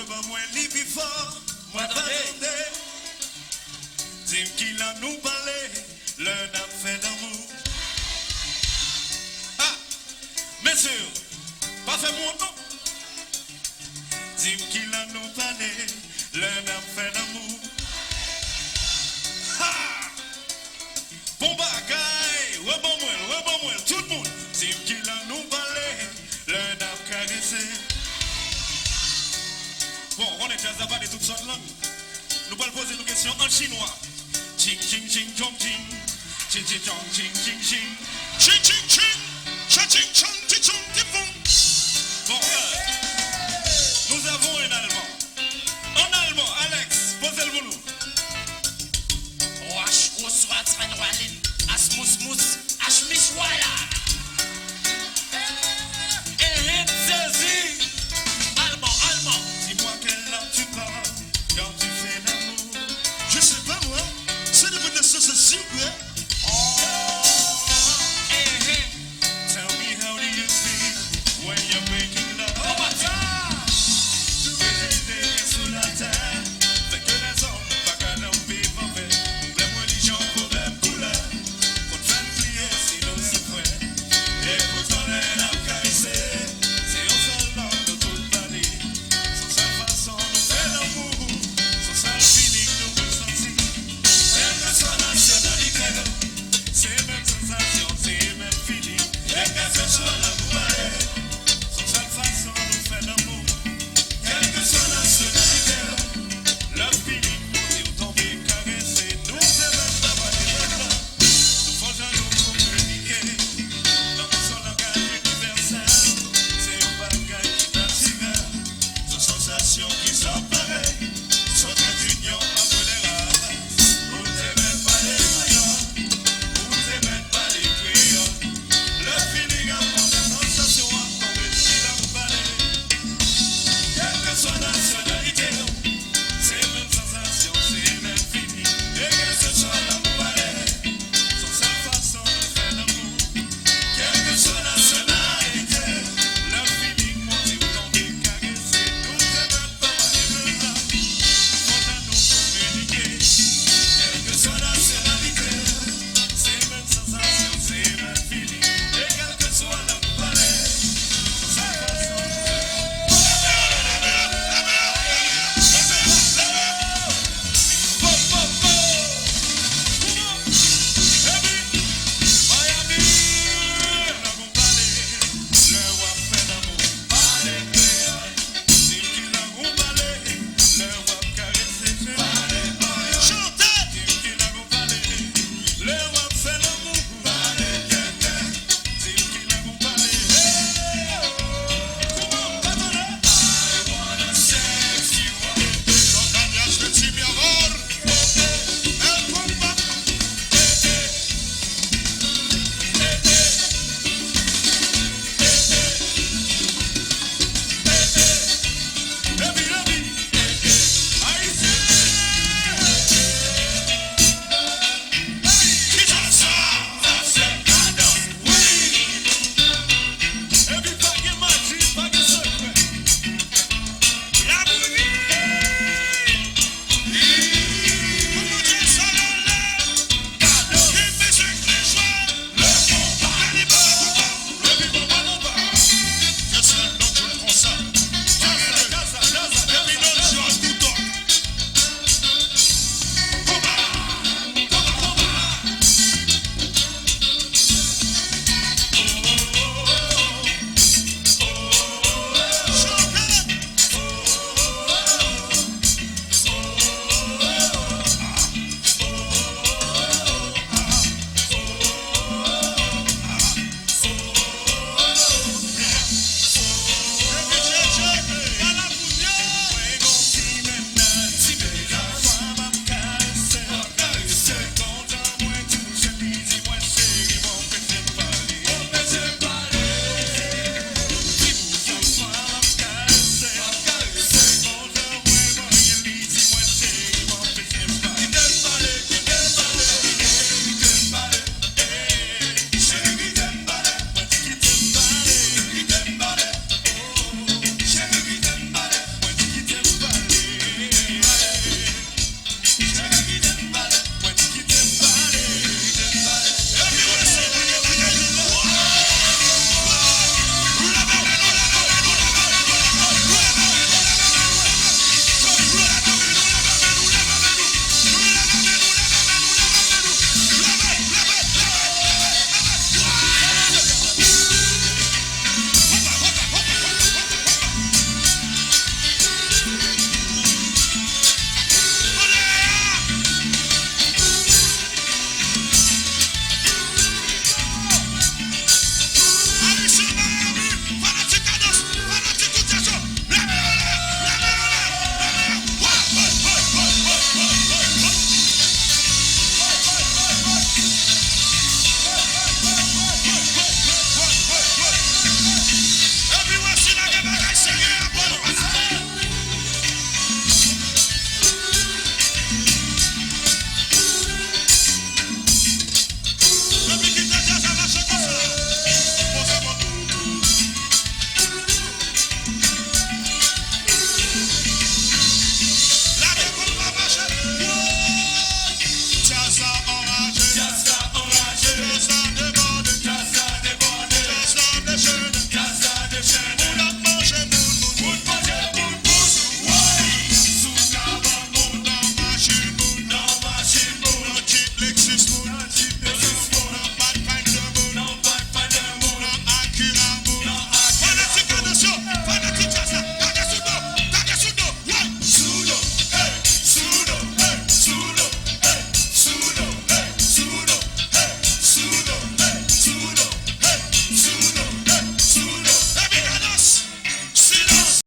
ba moi li plus fort, moi t'attendais. Dis-moi qu'il a nous parlé, l'un a fait d'amour. Ah, messieurs, pas fait mon nom. Dis-moi qu'il a nous parlé, l'un a fait d'amour. Ha! Bon bagaille, ouais bon moi, tout le monde. Dis-moi qu'il a nous parlé, l'un a caressé. Bon, on est déjà pas de toutes sortes de langues. Nous allons poser une question en chinois. Ching ching ching chong ching. Ching ching chong ching ching ching. Ching ching ching. Ching ching chong ching chong ching chong. Bon, nous avons un Allemand. En allemand, Alex, posez-le pour nous. Wasch, Oswald, Rhein-Rhein, Asmus, Mus, Aschmischweiler.